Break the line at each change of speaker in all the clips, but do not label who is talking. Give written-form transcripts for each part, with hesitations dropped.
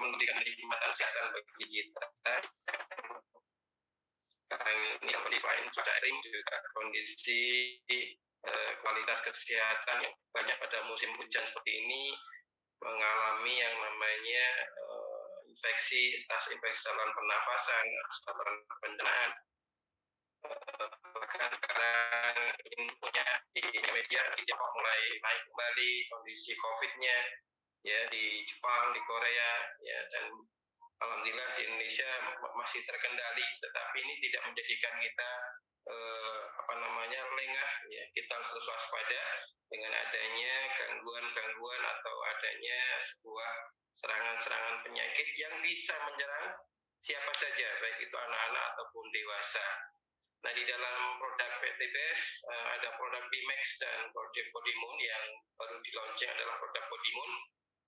memberikan nikmatan kesehatan bagi kita. Sekarang ini selain cuaca ekstrim juga kondisi kualitas kesehatan yang banyak pada musim hujan seperti ini mengalami yang namanya infeksi, entah infeksi saluran pernafasan, saluran pencernaan. Bahkan sekarang infonya di media Tiongkok mulai naik kembali kondisi COVID-nya, ya di Jepang, di Korea, ya, dan alhamdulillah di Indonesia masih terkendali, tetapi ini tidak menjadikan kita lengah, ya. Kita harus terus waspada dengan adanya gangguan-gangguan atau adanya sebuah serangan-serangan penyakit yang bisa menyerang siapa saja, baik itu anak-anak ataupun dewasa. Nah, di dalam produk PTBS ada produk Bimax dan produk Podimun. Yang baru di-launching adalah produk Podimun.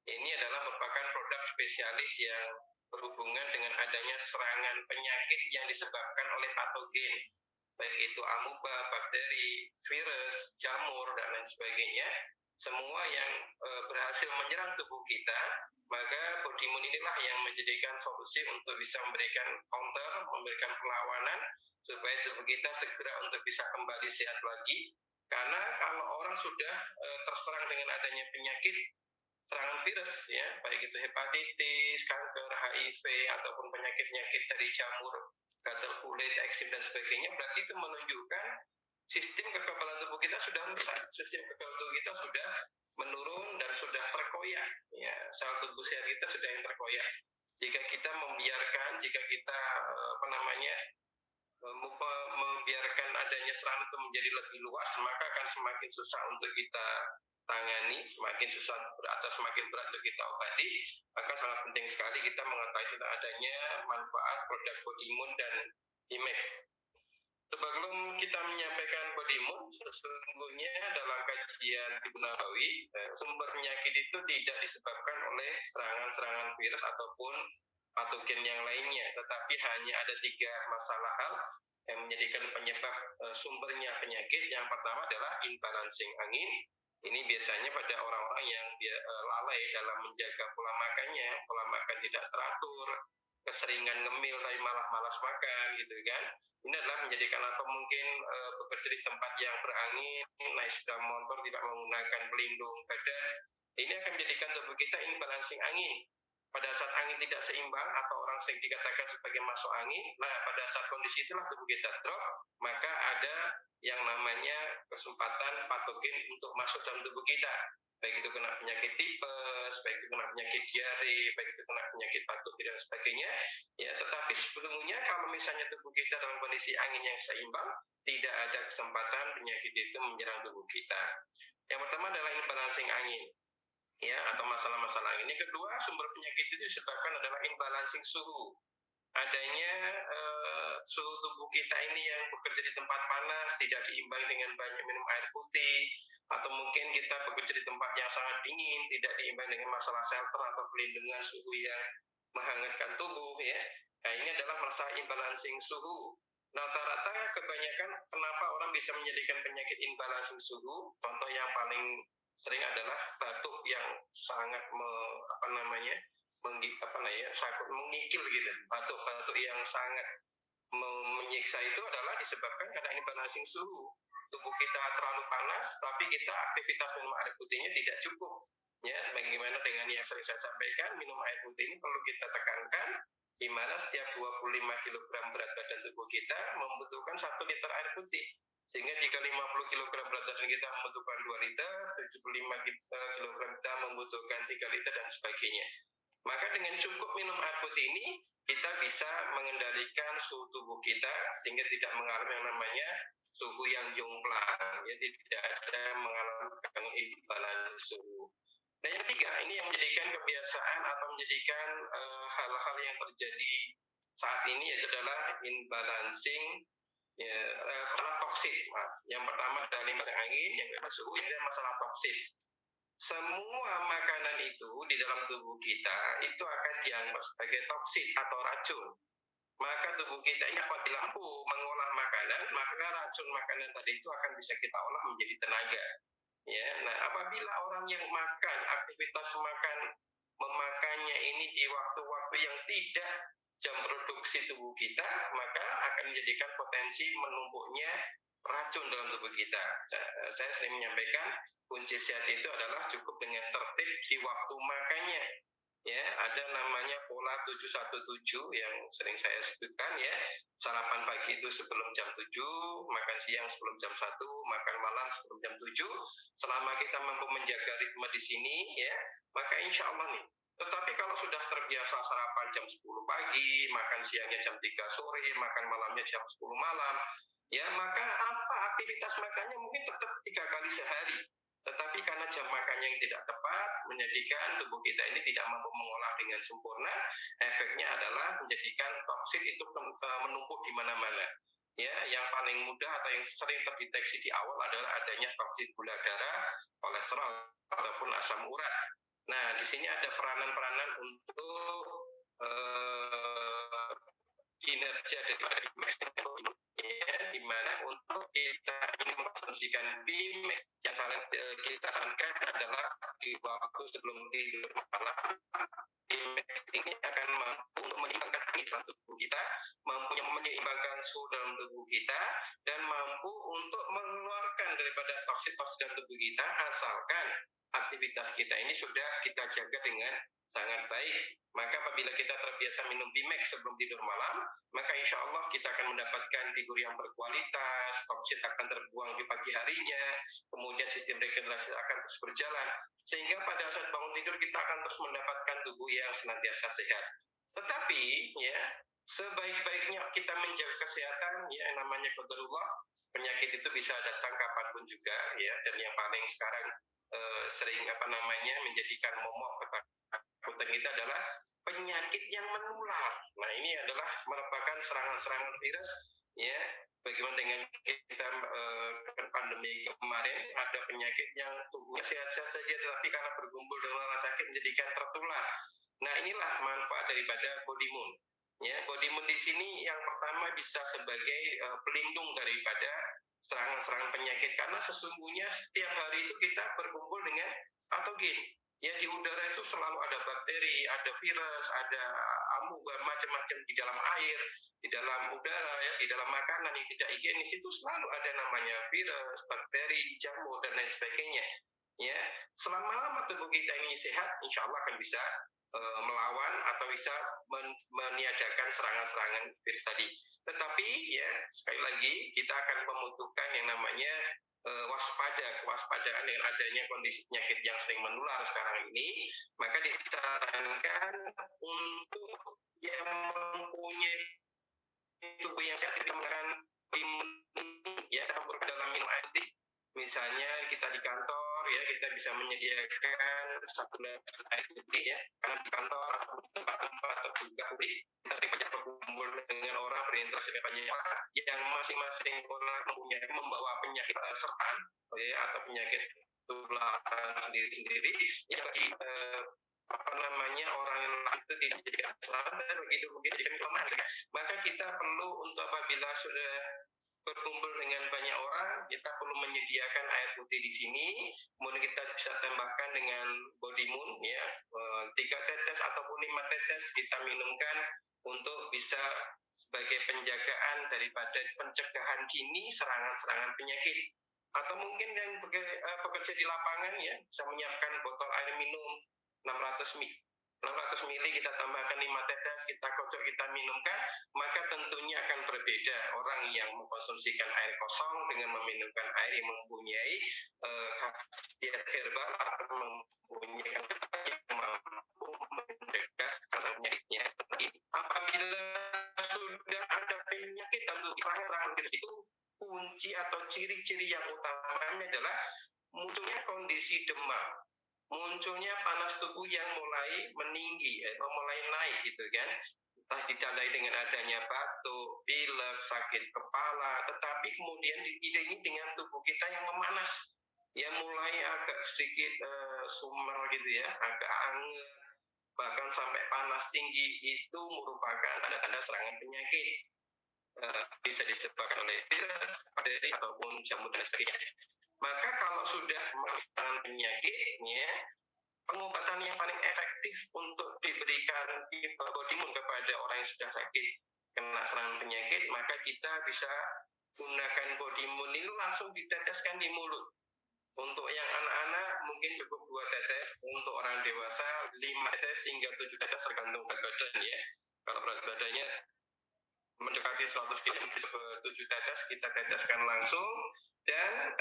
Ini adalah merupakan produk spesialis yang berhubungan dengan adanya serangan penyakit yang disebabkan oleh patogen, baik itu amuba, bakteri, virus, jamur, dan lain sebagainya. Semua yang berhasil menyerang tubuh kita, maka Podimun inilah yang menjadikan solusi untuk bisa memberikan counter, memberikan perlawanan, supaya tubuh kita segera untuk bisa kembali sehat lagi. Karena kalau orang sudah terserang dengan adanya penyakit serangan virus, ya, baik itu hepatitis, kanker, HIV, ataupun penyakit-penyakit dari jamur, gatal kulit, eksim, dan sebagainya, berarti itu menunjukkan sistem kekebalan tubuh kita sudah rusak, sistem kekebalan tubuh kita sudah menurun dan sudah terkoyak, ya, sel tubuh sehat kita sudah yang terkoyak. Jika kita membiarkan, membiarkan adanya serangan itu menjadi lebih luas, maka akan semakin susah untuk kita tangani, semakin susah atau semakin berat untuk kita obati. Maka sangat penting sekali kita mengetahui tentang adanya manfaat produk Podimun dan Bimax. Sebelum kita menyampaikan Podimun, sesungguhnya dalam kajian Ibu Nawawi, sumber penyakit itu tidak disebabkan oleh serangan-serangan virus ataupun patogen yang lainnya, tetapi hanya ada 3 masalah hal yang menjadikan penyebab sumbernya penyakit. Yang pertama adalah imbalancing angin. Ini biasanya pada orang-orang yang lalai dalam menjaga pola makannya, pola makan tidak teratur, keseringan ngemil tapi malah malas makan, gitu kan. Ini adalah menjadikan, atau mungkin bekerja di tempat yang berangin, naik sepeda motor tidak menggunakan pelindung badan. Ini akan menjadikan tubuh kita imbalancing angin. Pada saat angin tidak seimbang atau orang sering dikatakan sebagai masuk angin, nah pada saat kondisi itulah tubuh kita drop, maka ada yang namanya kesempatan patogen untuk masuk dalam tubuh kita, baik itu kena penyakit tipes, baik itu kena penyakit diare, baik itu kena penyakit batuk dan sebagainya, ya. Tetapi sebelumnya kalau misalnya tubuh kita dalam kondisi angin yang seimbang, tidak ada kesempatan penyakit itu menyerang tubuh kita. Yang pertama adalah imbalancing angin, ya, atau masalah-masalah angin. Yang kedua, sumber penyakit itu disebabkan adalah imbalancing suhu. Adanya suhu tubuh kita ini yang bekerja di tempat panas, tidak diimbangi dengan banyak minum air putih, atau mungkin kita bekerja di tempat yang sangat dingin, tidak diimbangi dengan masalah shelter atau pelindungan suhu yang menghangatkan tubuh, ya. Nah, ini adalah masalah imbalancing suhu. Nah, rata-rata kebanyakan kenapa orang bisa menjadikan penyakit imbalancing suhu, contoh yang paling sering adalah batuk yang sangat sangat mengikil gitu. Batuk yang sangat menyiksa itu adalah disebabkan karena imbalancing suhu. Tubuh kita terlalu panas, tapi kita aktivitas minum air putihnya tidak cukup. Ya, sebagaimana dengan yang sering saya sampaikan, minum air putih ini perlu kita tekankan, di mana setiap 25 kg berat badan tubuh kita membutuhkan 1 liter air putih. Sehingga jika 50 kg berat badan kita membutuhkan 2 liter, 75 kg kita membutuhkan 3 liter, dan sebagainya. Maka dengan cukup minum air putih ini, kita bisa mengendalikan suhu tubuh kita sehingga tidak mengalami yang namanya suhu yang jomplang, ya, tidak ada mengalami imbalansi suhu. Dan yang ketiga, ini yang menjadikan kebiasaan atau menjadikan hal-hal yang terjadi saat ini, yaitu adalah imbalancing, ya, masalah toksik. Yang pertama adalah imbalancing angin, yang kedua suhu, yang kedua masalah toksik. Semua makanan itu di dalam tubuh kita itu akan dianggap sebagai toksik atau racun. Maka tubuh kita ini apabila mampu mengolah makanan, maka racun makanan tadi itu akan bisa kita olah menjadi tenaga. Ya, nah apabila orang yang makan, aktivitas makan memakannya ini di waktu-waktu yang tidak jam produksi tubuh kita, maka akan menjadikan potensi menumpuknya racun dalam tubuh kita. Saya sering menyampaikan kunci sehat itu adalah cukup dengan tertib di waktu makannya. Ya, ada namanya pola 717 yang sering saya sebutkan ya. Sarapan pagi itu sebelum jam 7, makan siang sebelum jam 1, makan malam sebelum jam 7. Selama kita mampu menjaga ritme di sini ya, maka insya Allah nih. Tetapi kalau sudah terbiasa sarapan jam 10 pagi, makan siangnya jam 3 sore, makan malamnya jam 10 malam, ya maka apa aktivitas makannya mungkin tetap 3 kali sehari. Tetapi karena jam makannya yang tidak tepat, menjadikan tubuh kita ini tidak mampu mengolah dengan sempurna, efeknya adalah menjadikan toksin itu menumpuk di mana-mana. Ya, yang paling mudah atau yang sering terdeteksi di awal adalah adanya toksin gula darah, kolesterol, ataupun asam urat. Nah, di sini ada peranan-peranan untuk kinerja daripada BIMAX ya, di mana untuk kita ini mengkonsumsikan BIMAX yang kita sarankan adalah di waktu sebelum tidur malam. BIMAX ini akan mampu untuk menyeimbangkan dalam tubuh kita, mampu menyeimbangkan suhu dalam tubuh kita, dan mampu untuk mengeluarkan daripada toksin-toksin dalam tubuh kita, asalkan aktivitas kita ini sudah kita jaga dengan sangat baik. Maka apabila kita terbiasa minum BIMAX sebelum tidur malam, maka insya Allah kita akan mendapatkan tidur yang berkualitas, toksin akan terbuang di pagi harinya, kemudian sistem regenerasi akan terus berjalan, sehingga pada saat bangun tidur kita akan terus mendapatkan tubuh yang senantiasa sehat. Tetapi ya, sebaik-baiknya kita menjaga kesehatan, ya namanya qadarullah, penyakit itu bisa datang kapanpun juga ya, dan yang paling sekarang sering menjadikan momok ketakutan kita adalah penyakit yang menular. Nah, ini adalah merupakan serangan-serangan virus ya. Bagaimana dengan kita pandemi kemarin, ada penyakit yang tubuhnya sehat-sehat saja, tetapi karena berkumpul dengan orang sakit menjadikan tertular. Nah, inilah manfaat daripada Body Moon. Ya, Body Moon di sini yang pertama bisa sebagai pelindung daripada serangan-serangan penyakit, karena sesungguhnya setiap hari itu kita berkumpul dengan patogen. Ya, di udara itu selalu ada bakteri, ada virus, ada amuba, macam-macam di dalam air, di dalam udara, ya, di dalam makanan yang tidak higienis itu selalu ada namanya virus, bakteri, jamur, dan lain sebagainya. Ya, selama tubuh kita ini sehat, insya Allah akan bisa melawan atau bisa meniadakan serangan-serangan virus tadi. Tetapi ya, sekali lagi kita akan membutuhkan yang namanya kewaspadaan dengan adanya kondisi penyakit yang sering menular sekarang ini, maka disarankan untuk yang mempunyai tubuh yang sehat dikembangkan ya dalam minum air putih. Misalnya kita di kantor ya, kita bisa menyediakan 1 gelas air putih ya, karena di kantor atau tempat-tempat terbuka putih kita sering banyak berkumpul dengan orang, berinteraksi dengan banyak orang yang masing-masing orang membawa penyakit sertaan ya, atau penyakit tularan sendiri-sendiri yang bagi orang yang itu tidak jadi masalah, dan begitu jadi kelemahan. Maka kita perlu untuk apabila sudah berkumpul dengan banyak orang, kita perlu menyediakan air putih di sini, kemudian kita bisa tambahkan dengan Body Moon ya, 3 tetes ataupun 5 tetes kita minumkan untuk bisa sebagai penjagaan daripada pencegahan dini serangan-serangan penyakit. Atau mungkin yang bekerja di lapangan ya, bisa menyiapkan botol air minum 600 ml kita tambahkan 5 tetes, kita kocok, kita minumkan, maka tentunya akan berbeda orang yang mengkonsumsikan air kosong dengan meminumkan air yang mempunyai khasiat herbal atau mempunyai yang mampu mencegah penyakitnya. Apabila sudah ada penyakit atau serangan virus itu, kunci atau ciri-ciri yang utamanya adalah munculnya kondisi demam, munculnya panas tubuh yang mulai meninggi atau mulai naik gitu kan, entah ditandai dengan adanya batuk, pilek, sakit kepala, tetapi kemudian diiringi dengan tubuh kita yang memanas, yang mulai agak sedikit sumber gitu ya, agak anget, bahkan sampai panas tinggi, itu merupakan tanda-tanda serangan penyakit. Bisa disebabkan oleh virus, bakteri, ataupun jamur dan sebagainya. Maka kalau sudah merasakan penyakitnya, pengobatan yang paling efektif untuk diberikan Bodimun kepada orang yang sudah sakit kena serangan penyakit, maka kita bisa gunakan Bodimun ini langsung diteteskan di mulut. Untuk yang anak-anak mungkin cukup 2 tetes, untuk orang dewasa 5 tetes hingga 7 tetes tergantung berat badan ya. Kalau berat badannya mendekati 100 kg, 7 tetes kita teteskan langsung, dan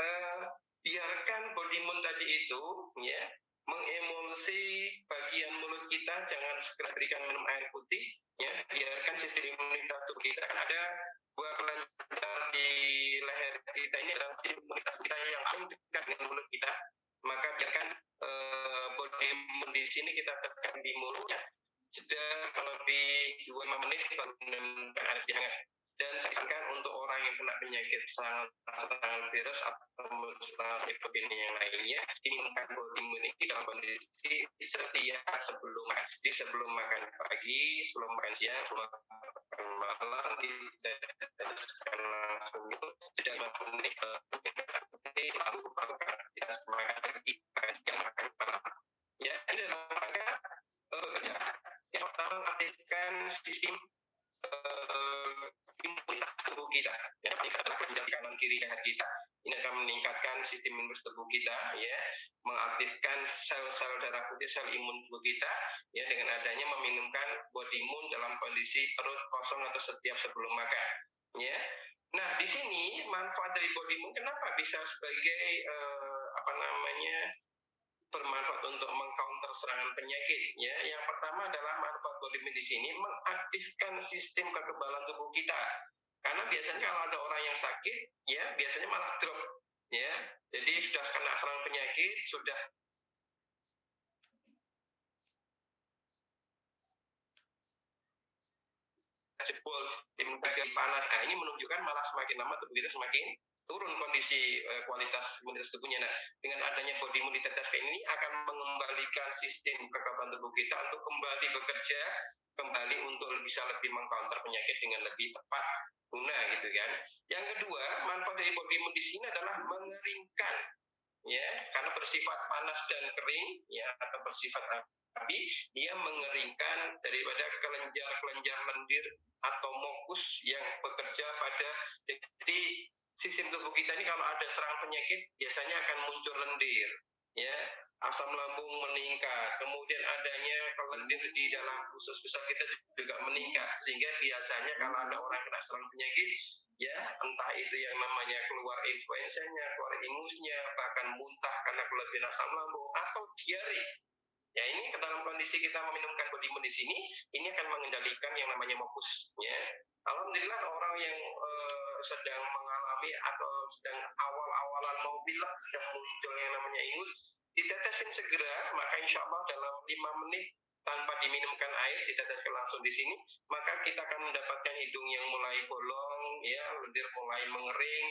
biarkan Bodimun tadi itu ya mengemulsi bagian mulut kita, jangan segera berikan minum air putih ya, biarkan sistem imunitas tubuh kita, kan ada 2 kelenjar di leher kita ini adalah sistem imunitas kita yang paling dekat dengan mulut kita, maka biarkan Bodimun di sini kita tekan di mulutnya jeda lebih 2-5 menit baru minum air hangat. Dan saya sarankan untuk orang yang kena penyakit serangan virus atau serangan yang lainnya, diminumkan Bodimun ini dalam kondisi setiap sebelum makan. Jadi sebelum makan pagi, sebelum makan siang, sebelum makan malam, diteteskan langsung itu jeda 5 menit lalu makan. Tidak makan pagi, makan malam. Ya, ini dalam rangka bekerja. Yang pertama, aktifkan sistem imunitas tubuh kita. Yang ketiga adalah kelenjar kanan kiri leher kita. Ini akan meningkatkan sistem imunitas tubuh kita, ya, mengaktifkan sel-sel darah putih, sel imun tubuh kita, ya, dengan adanya meminumkan Bodimun dalam kondisi perut kosong atau setiap sebelum makan, ya. Nah, di sini manfaat dari Bodimun kenapa bisa sebagai bermanfaat untuk mengcounter serangan penyakit, ya. Yang pertama adalah manfaat Bodimun di sini mengaktifkan sistem kekebalan tubuh kita. Karena biasanya kalau ada orang yang sakit, ya, biasanya malah drop, ya. Jadi sudah kena serangan penyakit, sudah jebol tim panas. Nah, ini menunjukkan malah semakin lama tubuh kita semakin turun kondisi kualitas imunitas tubuhnya. Nah, dengan adanya Bodimun diteteskan ini akan mengembalikan sistem kekebalan tubuh kita untuk kembali bekerja, kembali untuk bisa lebih mengcounter penyakit dengan lebih tepat guna, gitu kan. Yang kedua, manfaat dari Bodimun di sini adalah mengeringkan, ya, karena bersifat panas dan kering, ya, atau bersifat api, dia mengeringkan daripada kelenjar-kelenjar lendir atau mukus yang bekerja pada, jadi sistem tubuh kita ini kalau ada serangan penyakit biasanya akan muncul lendir, ya, asam lambung meningkat, kemudian adanya lendir di dalam usus besar kita juga meningkat, sehingga biasanya kalau ada orang kena serangan penyakit, ya, entah itu yang namanya keluar influenzanya, keluar ingusnya, bahkan muntah karena kelebihan asam lambung atau diare. Ya, ini dalam kondisi kita meminumkan Bodimun di sini, ini akan mengendalikan yang namanya mukus, ya. Alhamdulillah orang yang sedang mengalami atau sedang awal-awalan mau bilang sudah muncul yang namanya ingus, ditetesin segera, maka insya Allah dalam 5 menit tanpa diminumkan air, diteteskan langsung di sini, maka kita akan mendapatkan hidung yang mulai bolong, ya, lendir mulai mengering,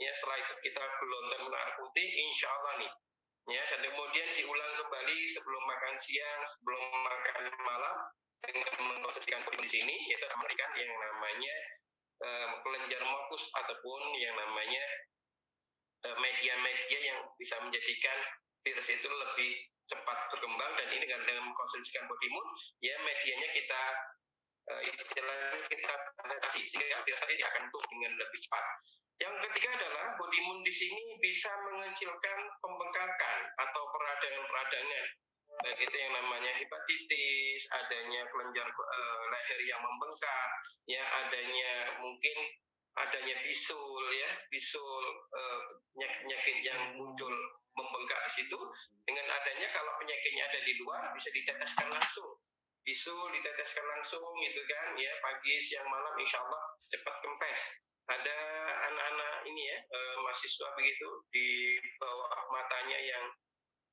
ya, setelah itu kita gelontor air putih, insya Allah nih, ya, dan kemudian diulang kembali sebelum makan siang, sebelum makan malam dengan mengkonsumsikan Bodimun di sini, yaitu memberikan yang namanya kelenjar mukus ataupun yang namanya media-media yang bisa menjadikan virus itu lebih cepat berkembang, dan ini dengan mengkonsumsikan Bodimun, ya, medianya kita istilahnya kita batasi sehingga virus tadi akan tumbuh dengan lebih cepat. Yang ketiga adalah Bodimun di sini bisa mengecilkan pembengkakan atau peradangan-peradangan, baik itu yang namanya hepatitis, adanya kelenjar leher yang membengkak, ya, adanya bisul, ya, penyakit yang muncul membengkak di situ. Dengan adanya kalau penyakitnya ada di luar bisa diteteskan langsung, bisul diteteskan langsung, gitu kan, ya, pagi siang malam insya Allah cepat kempes. Ada anak-anak ini, ya, mahasiswa begitu di bawah matanya yang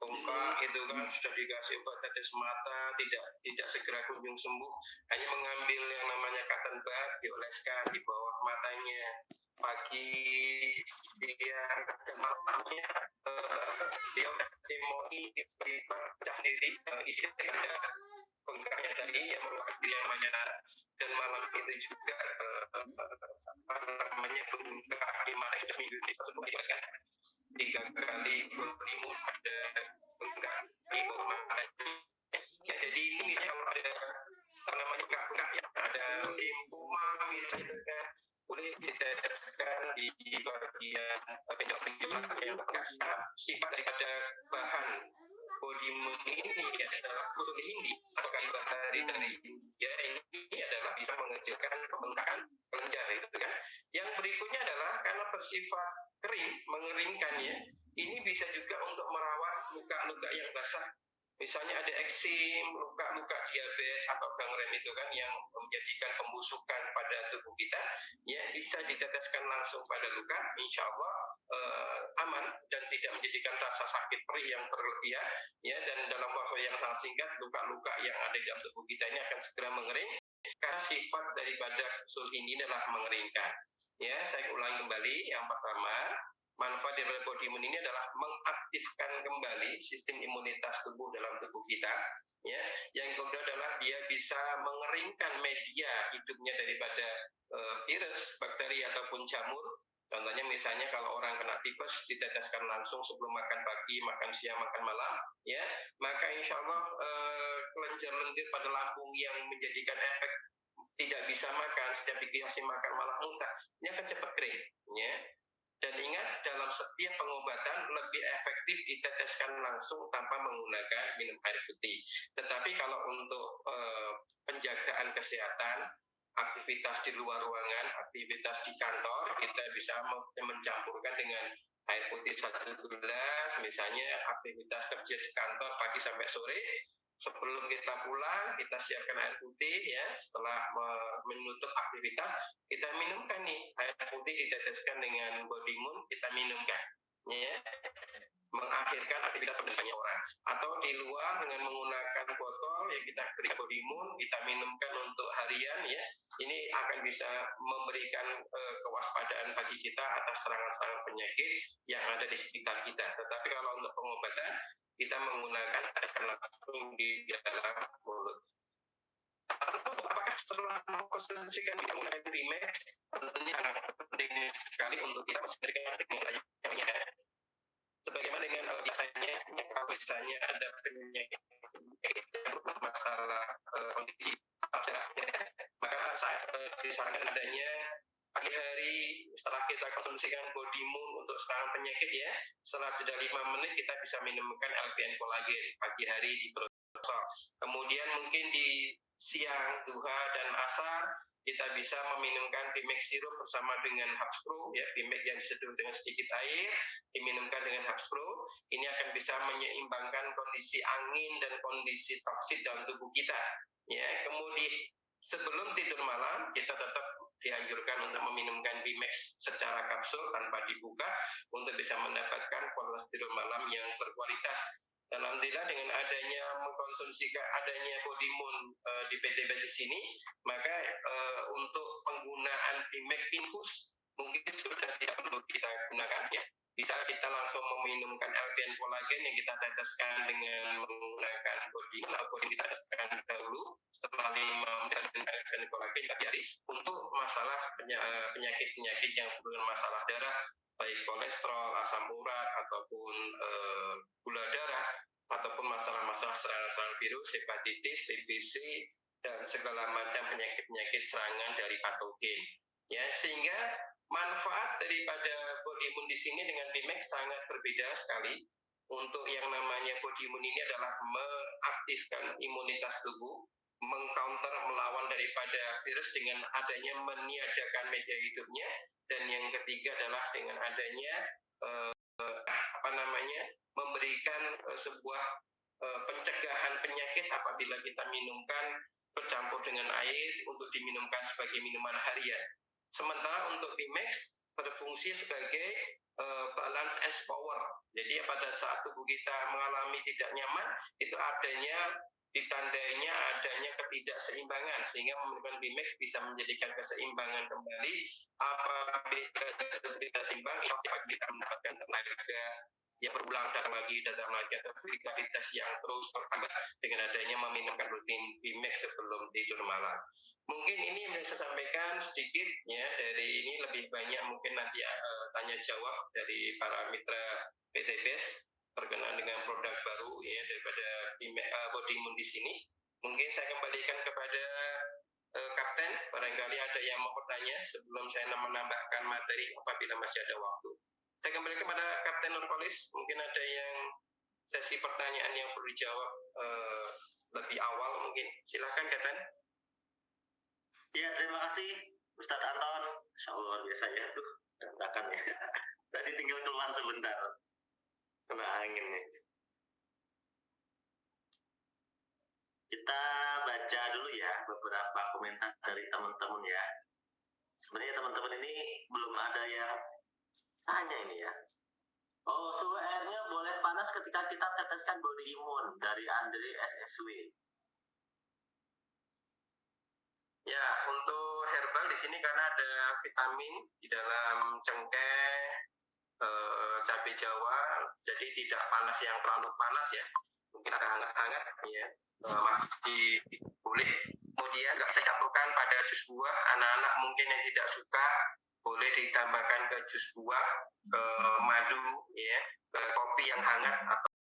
bengkak gitu kan, sudah dikasih obat tetes mata, tidak segera kunjung sembuh, hanya mengambil yang namanya cotton bud dioleskan di bawah matanya pagi siang dan malamnya, dia testimoni dipecah sendiri, isinya ada bengkaknya tadi yang merupakan yang namanya, dan malam itu juga bengkak di mana sudah seminggu ini tersebut dikasihkan 3 kali Bodimun ada bengkak di bawah matanya boleh diteteskan di bagian pinggul yang sifat daripada bahan body moon ini adalah usul Hindi atau kayu bahari dari India ini adalah bisa mengecilkan pembengkakan kelenjar itu kan. Yang berikutnya adalah karena bersifat kering, mengeringkan ya, ini bisa juga untuk merawat luka-luka yang basah. Misalnya ada eksim, luka-luka diabetes atau gangren itu kan yang menjadikan pembusukan pada tubuh kita, ya bisa diteteskan langsung pada luka, insya Allah aman dan tidak menjadikan rasa sakit perih yang berlebihan, ya, dan dalam waktu yang sangat singkat luka-luka yang ada di dalam tubuh kita ini akan segera mengering karena sifat daripada usul ini adalah mengeringkan. Ya, saya ulangi kembali. Yang pertama, manfaat dari body imun ini adalah mengaktifkan kembali sistem imunitas tubuh dalam tubuh kita. Ya, yang kedua adalah dia bisa mengeringkan media hidupnya daripada virus, bakteri ataupun jamur. Contohnya misalnya kalau orang kena tipes diteteskan langsung sebelum makan pagi, makan siang, makan malam, ya, maka insya Allah kelenjar lendir pada lambung yang menjadikan efek tidak bisa makan, setiap dikasih makan malah muntah, ini akan cepat kering, ya. Dan ingat, dalam setiap pengobatan lebih efektif diteteskan langsung tanpa menggunakan minum air putih. Tetapi kalau untuk penjagaan kesehatan, aktivitas di luar ruangan, aktivitas di kantor, kita bisa mencampurkan dengan air putih 1 gelas, misalnya aktivitas kerja di kantor pagi sampai sore, sebelum kita pulang, kita siapkan air putih ya, setelah menutup aktivitas, kita minumkan nih, air putih diteteskan dengan body moon, kita minumkan, ya, mengakhirkan aktivitas sebenarnya orang. Atau di luar dengan menggunakan botol, ya kita beri body moon, kita minumkan untuk harian ya, ini akan bisa memberikan kewaspadaan bagi kita atas serangan-serangan penyakit yang ada di sekitar kita. Tetapi kalau untuk pengobatan, kita menggunakan tetesan langsung di dalam mulut. Apakah setelah mengkonsumsikan menggunakan Bimex, tentunya sangat penting sekali untuk kita memberikan dengan lainnya. Sebagaimana dengan biasanya, kalau misalnya ada penyakit masalah kondisi maka saat disarankan adanya pagi hari setelah kita konsumsikan body moon untuk serangan penyakit ya, setelah jeda 5 menit kita bisa minumkan LPN kolagen pagi hari di brosol. Kemudian mungkin di siang, duha dan asar kita bisa meminumkan Bimex sirup bersama dengan Habspro ya, Bimex yang diseduh dengan sedikit air diminumkan dengan Habspro. Ini akan bisa menyeimbangkan kondisi angin dan kondisi toksik dalam tubuh kita ya. Kemudian sebelum tidur malam kita tetap dianjurkan untuk meminumkan Bimex secara kapsul tanpa dibuka untuk bisa mendapatkan kualitas tidur malam yang berkualitas. Alhamdulillah dengan adanya mengkonsumsi adanya body moon di PT Basis ini, maka untuk penggunaan Bimex infus mungkin sudah tidak perlu kita gunakan ya. Bisa kita langsung meminumkan LPN kolagen yang kita teteskan dengan menggunakan body kita teteskan dahulu setelah 5 menit dengan LPN kolagen pagi hari untuk masalah penyakit-penyakit yang berhubungan masalah darah, baik kolesterol, asam urat ataupun gula darah ataupun masalah-masalah serangan-serangan virus, hepatitis, TBC dan segala macam penyakit-penyakit serangan dari patogen. Ya, sehingga manfaat daripada body imun di sini dengan Bimex sangat berbeda sekali. Untuk yang namanya body imun ini adalah mengaktifkan imunitas tubuh, mengcounter, melawan daripada virus dengan adanya meniadakan media hidupnya, dan yang ketiga adalah dengan adanya memberikan sebuah pencegahan penyakit apabila kita minumkan bercampur dengan air untuk diminumkan sebagai minuman harian. Sementara untuk Bimex berfungsi sebagai balance and power. Jadi pada saat tubuh kita mengalami tidak nyaman, itu ditandainya adanya ketidakseimbangan, sehingga meminumkan Bimex bisa menjadikan keseimbangan kembali. Apabila tidak seimbang, kita mendapatkan tenaga yang berulang datang lagi atau vitalitas yang terus bertambah dengan adanya meminumkan rutin Bimex sebelum tidur malam. Mungkin ini yang saya sampaikan sedikit ya, dari ini lebih banyak mungkin nanti tanya jawab dari para mitra PTBS berkenaan dengan produk baru ya daripada body imun di sini. Mungkin saya kembalikan kepada Kapten, barangkali ada yang mau bertanya sebelum saya menambahkan materi apabila masih ada waktu. Saya kembali kepada Kapten Nurkolis, mungkin ada yang sesi pertanyaan yang perlu dijawab lebih awal mungkin. Silahkan Kapten.
Ya, terima kasih Ustadz Anton. Insya Allah luar biasa ya. Tuh, berantakan ya. Tadi tinggal keluar sebentar. Kena angin nih. Kita baca dulu ya beberapa komentar dari teman-teman ya. Sebenarnya teman-teman ini belum ada yang tanya ini ya. Oh, suhu airnya boleh panas ketika kita teteskan body imun dari Andre SSW.
Ya, untuk herbal di sini karena ada vitamin di dalam cengkeh, cabai Jawa, jadi tidak panas yang terlalu panas ya. Mungkin ada hangat-hangat ya, masih boleh. Kemudian nggak bisa campurkan pada jus buah. Anak-anak mungkin yang tidak suka boleh ditambahkan ke jus buah, ke madu ya, ke kopi yang hangat atau